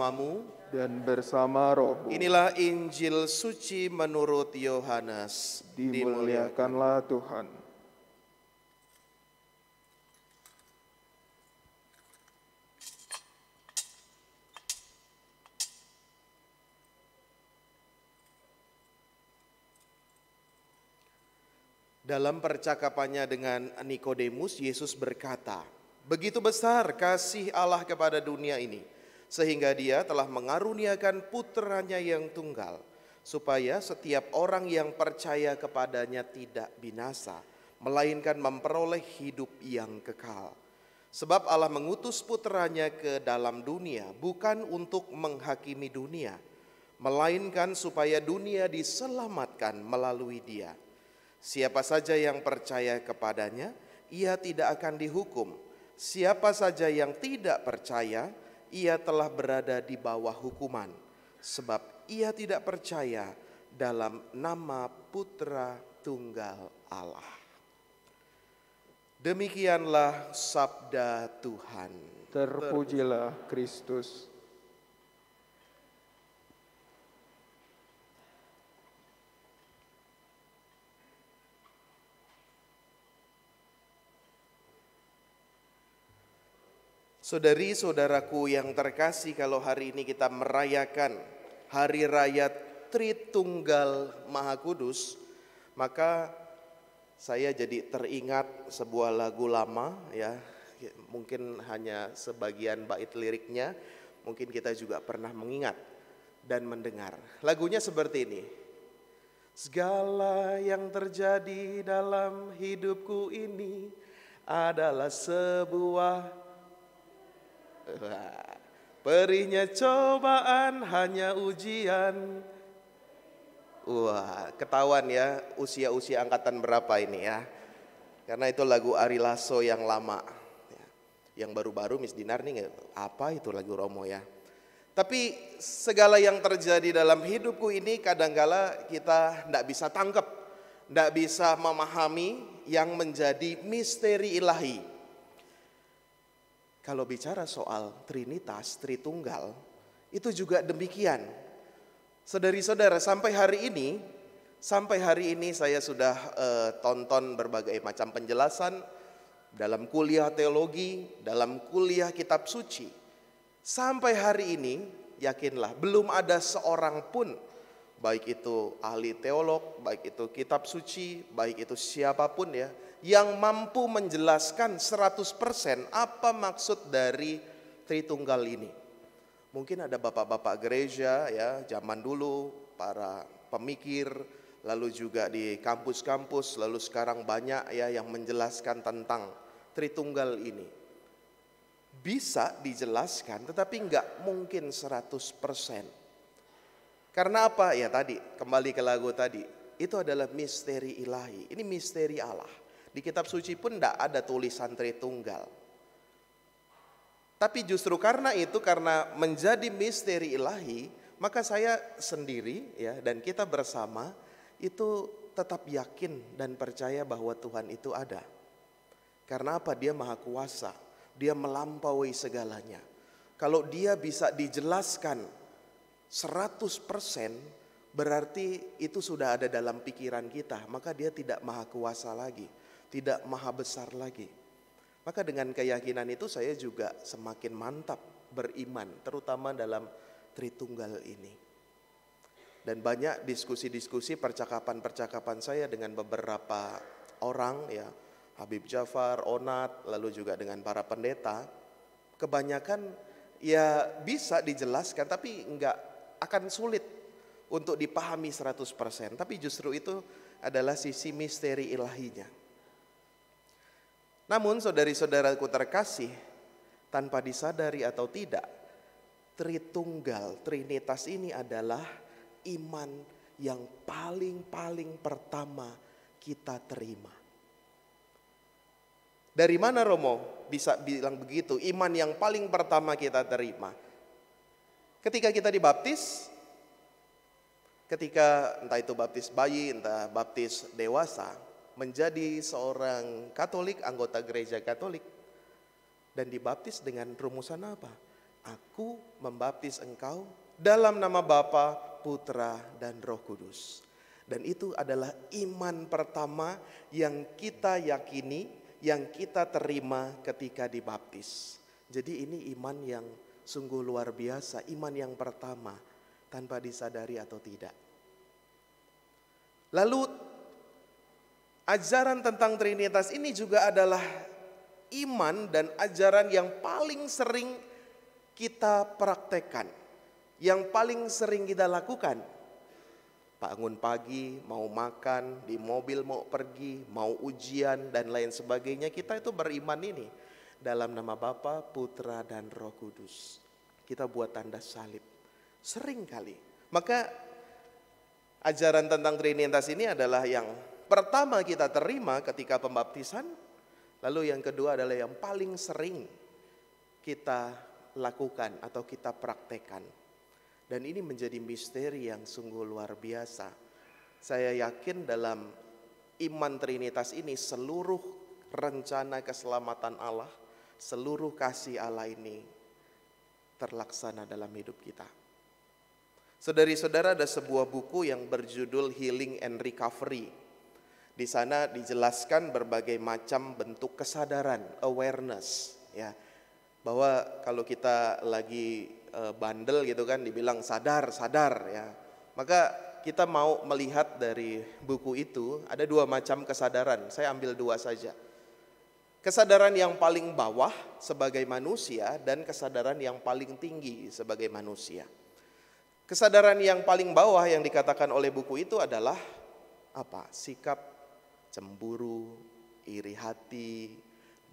bersamamu dan bersama rohmu. Inilah Injil suci menurut Yohanes. Dimuliakanlah Tuhan. Dalam percakapannya dengan Nikodemus, Yesus berkata, "Begitu besar kasih Allah kepada dunia ini, sehingga Dia telah mengaruniakan putranya yang tunggal, supaya setiap orang yang percaya kepadanya tidak binasa, melainkan memperoleh hidup yang kekal. Sebab Allah mengutus putranya ke dalam dunia, bukan untuk menghakimi dunia, melainkan supaya dunia diselamatkan melalui Dia. Siapa saja yang percaya kepadanya, ia tidak akan dihukum. Siapa saja yang tidak percaya, ia telah berada di bawah hukuman, sebab ia tidak percaya dalam nama Putra Tunggal Allah." Demikianlah sabda Tuhan. Terpujilah Kristus. Saudari-saudaraku yang terkasih, kalau hari ini kita merayakan Hari Raya Tritunggal Maha Kudus, maka saya jadi teringat sebuah lagu lama ya, mungkin hanya sebagian bait liriknya, mungkin kita juga pernah mengingat dan mendengar. Lagunya seperti ini. Segala yang terjadi dalam hidupku ini adalah sebuah perihnya cobaan, hanya ujian. Wah, ketahuan ya usia-usia angkatan berapa ini ya. Karena itu lagu Ari Lasso yang lama. Yang baru-baru Miss Dinar nih, apa itu lagu Romo ya. Tapi segala yang terjadi dalam hidupku ini kadangkala kita tidak bisa tangkap, tidak bisa memahami yang menjadi misteri ilahi. Kalau bicara soal Trinitas, Tritunggal, itu juga demikian. Saudari-saudara, sampai hari ini saya sudah tonton berbagai macam penjelasan dalam kuliah teologi, dalam kuliah kitab suci. Sampai hari ini, yakinlah, belum ada seorang pun, baik itu ahli teolog, baik itu kitab suci, baik itu siapapun ya, yang mampu menjelaskan 100% apa maksud dari Tritunggal ini. Mungkin ada bapak-bapak gereja ya zaman dulu, para pemikir, lalu juga di kampus-kampus, lalu sekarang banyak ya yang menjelaskan tentang Tritunggal ini. Bisa dijelaskan tetapi enggak mungkin 100%. Karena apa? Ya tadi, kembali ke lagu tadi, itu adalah misteri ilahi, ini misteri Allah. Di kitab suci pun tidak ada tulisan Tritunggal. Tapi justru karena itu, karena menjadi misteri ilahi, maka saya sendiri ya dan kita bersama itu tetap yakin dan percaya bahwa Tuhan itu ada. Karena apa? Dia maha kuasa, dia melampaui segalanya. Kalau dia bisa dijelaskan 100%, berarti itu sudah ada dalam pikiran kita, maka dia tidak maha kuasa lagi, tidak maha besar lagi. Maka dengan keyakinan itu saya juga semakin mantap beriman, terutama dalam Tritunggal ini. Dan banyak diskusi-diskusi, percakapan-percakapan saya dengan beberapa orang ya, Habib Jafar, Onat, lalu juga dengan para pendeta, kebanyakan ya bisa dijelaskan tapi enggak akan sulit untuk dipahami 100%. Tapi justru itu adalah sisi misteri ilahinya. Namun saudari-saudaraku terkasih, tanpa disadari atau tidak, Tritunggal, Trinitas ini adalah iman yang paling pertama kita terima. Dari mana Romo bisa bilang begitu? Iman yang paling pertama kita terima. Ketika kita dibaptis, ketika entah itu baptis bayi, entah baptis dewasa, menjadi seorang Katolik, anggota gereja Katolik, dan dibaptis dengan rumusan apa? Aku membaptis engkau dalam nama Bapa, Putra, dan Roh Kudus. Dan itu adalah iman pertama yang kita yakini, yang kita terima ketika dibaptis. Jadi ini iman yang sungguh luar biasa, iman yang pertama tanpa disadari atau tidak. Lalu ajaran tentang Trinitas ini juga adalah iman dan ajaran yang paling sering kita praktekkan, yang paling sering kita lakukan. Bangun pagi, mau makan, di mobil mau pergi, mau ujian dan lain sebagainya, kita itu beriman ini. Dalam nama Bapa, Putra, dan Roh Kudus. Kita buat tanda salib. Sering kali. Maka ajaran tentang Trinitas ini adalah yang pertama kita terima ketika pembaptisan. Lalu yang kedua adalah yang paling sering kita lakukan atau kita praktekkan. Dan ini menjadi misteri yang sungguh luar biasa. Saya yakin dalam iman Trinitas ini seluruh rencana keselamatan Allah, seluruh kasih Allah ini terlaksana dalam hidup kita. Saudari-saudara, ada sebuah buku yang berjudul Healing and Recovery. Di sana dijelaskan berbagai macam bentuk kesadaran, awareness, ya. Bahwa kalau kita lagi bandel gitu kan, dibilang sadar ya. Maka kita mau melihat dari buku itu ada dua macam kesadaran. Saya ambil dua saja. Kesadaran yang paling bawah sebagai manusia dan kesadaran yang paling tinggi sebagai manusia. Kesadaran yang paling bawah yang dikatakan oleh buku itu adalah apa? Sikap cemburu, iri hati,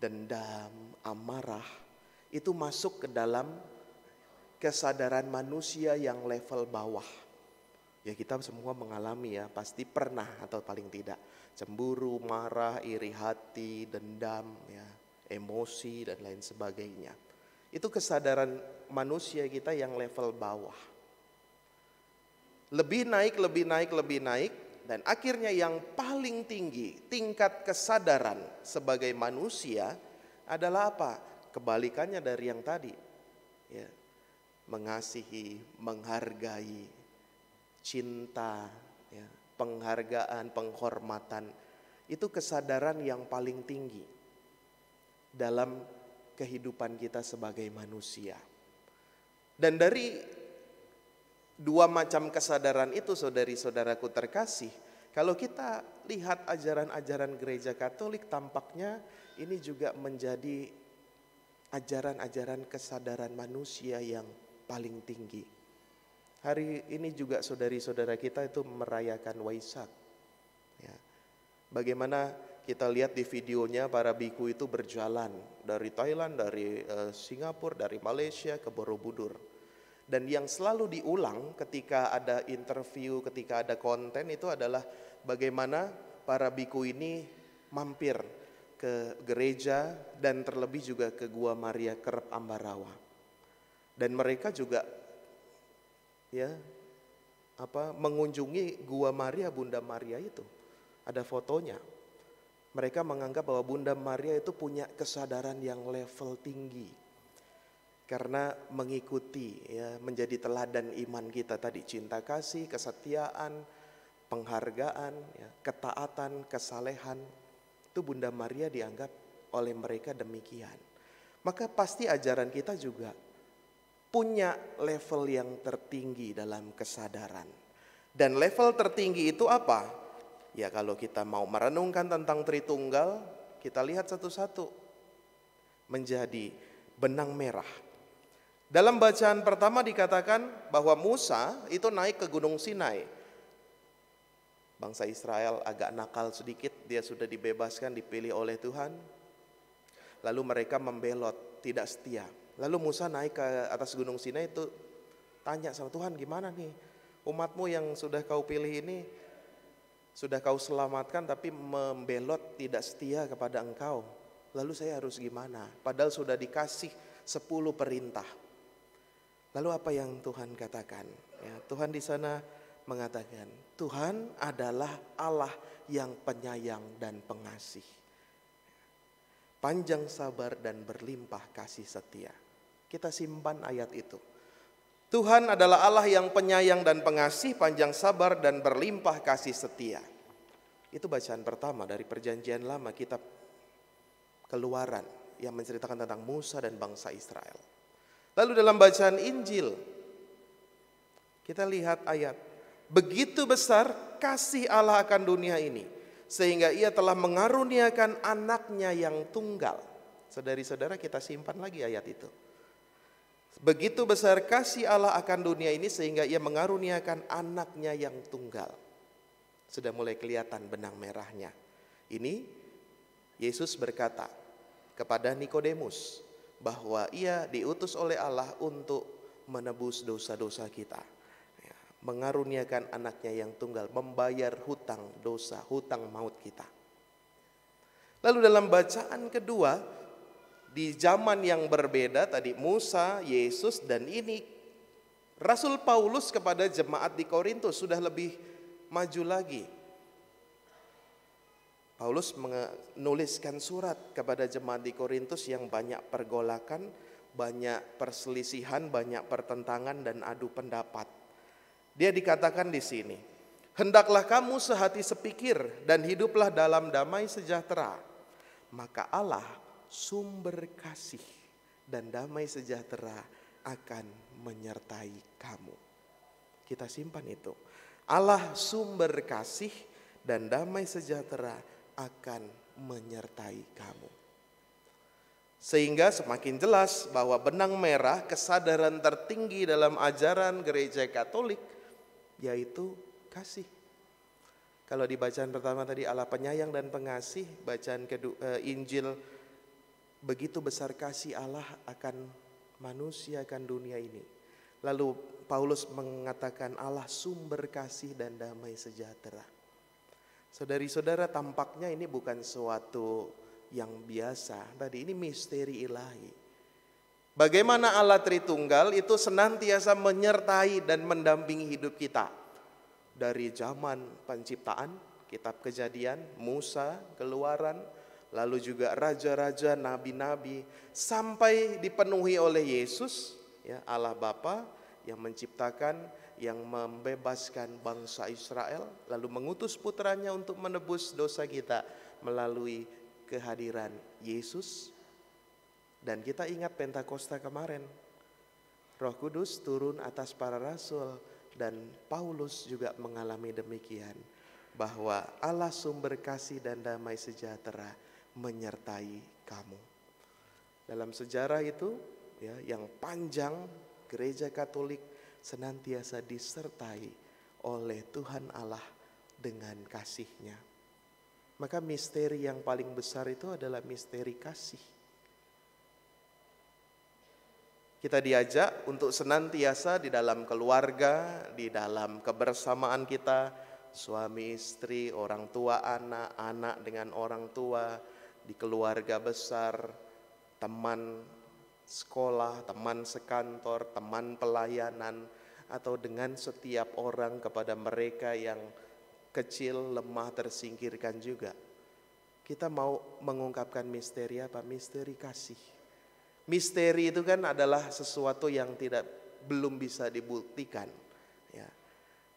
dendam, amarah. Itu masuk ke dalam kesadaran manusia yang level bawah. Ya, kita semua mengalami ya, pasti pernah atau paling tidak. Cemburu, marah, iri hati, dendam, ya, emosi dan lain sebagainya. Itu kesadaran manusia kita yang level bawah. Lebih naik, dan akhirnya yang paling tinggi tingkat kesadaran sebagai manusia adalah apa? Kebalikannya dari yang tadi. Ya. Mengasihi, menghargai, cinta, ya, penghargaan, penghormatan. Itu kesadaran yang paling tinggi dalam kehidupan kita sebagai manusia. Dan dari dua macam kesadaran itu, saudari-saudaraku terkasih, kalau kita lihat ajaran-ajaran gereja Katolik, tampaknya ini juga menjadi ajaran-ajaran kesadaran manusia yang paling tinggi. Hari ini juga saudari-saudara kita itu merayakan Waisak. Ya. Bagaimana kita lihat di videonya para biku itu berjalan dari Thailand, dari Singapura, dari Malaysia ke Borobudur. Dan yang selalu diulang ketika ada interview, ketika ada konten itu adalah bagaimana para biku ini mampir ke gereja dan terlebih juga ke Gua Maria Kerep Ambarawa. Dan mereka juga ya mengunjungi Gua Maria, Bunda Maria itu. Ada fotonya. Mereka menganggap bahwa Bunda Maria itu punya kesadaran yang level tinggi. Karena mengikuti ya, menjadi teladan iman kita tadi, cinta kasih, kesetiaan, penghargaan, ya, ketaatan, kesalehan. Itu Bunda Maria dianggap oleh mereka demikian. Maka pasti ajaran kita juga punya level yang tertinggi dalam kesadaran. Dan level tertinggi itu apa? Ya, kalau kita mau merenungkan tentang Tritunggal, kita lihat satu-satu menjadi benang merah. Dalam bacaan pertama dikatakan bahwa Musa itu naik ke Gunung Sinai. Bangsa Israel agak nakal sedikit, dia sudah dibebaskan, dipilih oleh Tuhan. Lalu mereka membelot, tidak setia. Lalu Musa naik ke atas Gunung Sinai itu tanya sama Tuhan, gimana nih umatmu yang sudah kau pilih ini, sudah kau selamatkan tapi membelot, tidak setia kepada engkau. Lalu saya harus gimana? Padahal sudah dikasih 10 perintah. Lalu apa yang Tuhan katakan? Ya, Tuhan di sana mengatakan, Tuhan adalah Allah yang penyayang dan pengasih, panjang sabar dan berlimpah kasih setia. Kita simpan ayat itu. Tuhan adalah Allah yang penyayang dan pengasih, panjang sabar dan berlimpah kasih setia. Itu bacaan pertama dari Perjanjian Lama, kitab Keluaran yang menceritakan tentang Musa dan bangsa Israel. Lalu dalam bacaan Injil kita lihat ayat, begitu besar kasih Allah akan dunia ini sehingga ia telah mengaruniakan anaknya yang tunggal. Saudara-saudara, kita simpan lagi ayat itu. Begitu besar kasih Allah akan dunia ini sehingga ia mengaruniakan anaknya yang tunggal. Sudah mulai kelihatan benang merahnya. Ini Yesus berkata kepada Nikodemus bahwa ia diutus oleh Allah untuk menebus dosa-dosa kita. Mengaruniakan anaknya yang tunggal, membayar hutang dosa, hutang maut kita. Lalu dalam bacaan kedua, di zaman yang berbeda tadi Musa, Yesus, dan ini Rasul Paulus kepada jemaat di Korintus sudah lebih maju lagi. Paulus menuliskan surat kepada jemaat di Korintus yang banyak pergolakan, banyak perselisihan, banyak pertentangan dan adu pendapat. Dia dikatakan di sini, hendaklah kamu sehati sepikir dan hiduplah dalam damai sejahtera. Maka Allah sumber kasih dan damai sejahtera akan menyertai kamu. Kita simpan itu. Allah sumber kasih dan damai sejahtera akan menyertai kamu. Sehingga semakin jelas bahwa benang merah kesadaran tertinggi dalam ajaran gereja Katolik yaitu kasih. Kalau di bacaan pertama tadi Allah penyayang dan pengasih, bacaan kedua Injil, begitu besar kasih Allah akan manusia, akan dunia ini. Lalu Paulus mengatakan Allah sumber kasih dan damai sejahtera. Saudari-saudara, tampaknya ini bukan suatu yang biasa. Tadi ini misteri ilahi. Bagaimana Allah Tritunggal itu senantiasa menyertai dan mendampingi hidup kita. Dari zaman penciptaan, kitab Kejadian, Musa, Keluaran, lalu juga raja-raja, nabi-nabi, sampai dipenuhi oleh Yesus, ya, Allah Bapa yang menciptakan, yang membebaskan bangsa Israel, lalu mengutus putranya untuk menebus dosa kita melalui kehadiran Yesus. Dan kita ingat Pentakosta kemarin, Roh Kudus turun atas para rasul dan Paulus juga mengalami demikian, bahwa Allah sumber kasih dan damai sejahtera menyertai kamu. Dalam sejarah itu ya, yang panjang, gereja Katolik senantiasa disertai oleh Tuhan Allah dengan kasih-Nya. Maka misteri yang paling besar itu adalah misteri kasih. Kita diajak untuk senantiasa di dalam keluarga, di dalam kebersamaan kita, suami istri, orang tua anak, anak dengan orang tua, di keluarga besar, teman sekolah, teman sekantor, teman pelayanan, atau dengan setiap orang kepada mereka yang kecil, lemah, tersingkirkan juga. Kita mau mengungkapkan misteri apa? Misteri kasih. Misteri itu kan adalah sesuatu yang belum bisa dibuktikan, ya.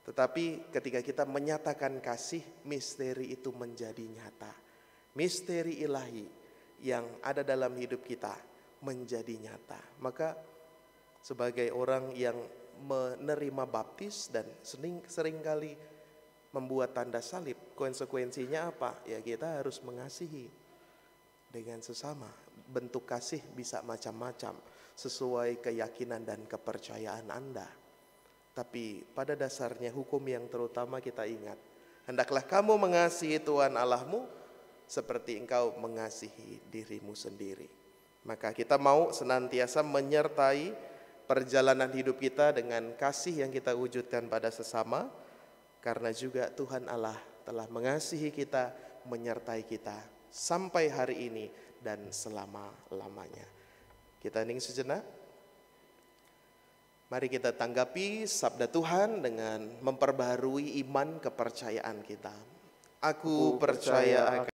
Tetapi ketika kita menyatakan kasih, misteri itu menjadi nyata. Misteri ilahi yang ada dalam hidup kita menjadi nyata. Maka sebagai orang yang menerima baptis dan seringkali membuat tanda salib, konsekuensinya apa? Ya, kita harus mengasihi dengan sesama. Bentuk kasih bisa macam-macam sesuai keyakinan dan kepercayaan Anda. Tapi pada dasarnya hukum yang terutama kita ingat, hendaklah kamu mengasihi Tuhan Allahmu seperti engkau mengasihi dirimu sendiri. Maka kita mau senantiasa menyertai perjalanan hidup kita dengan kasih yang kita wujudkan pada sesama, karena juga Tuhan Allah telah mengasihi kita, menyertai kita sampai hari ini dan selama-lamanya. Kita hening sejenak. Mari kita tanggapi sabda Tuhan dengan memperbaharui iman kepercayaan kita. Aku percaya akan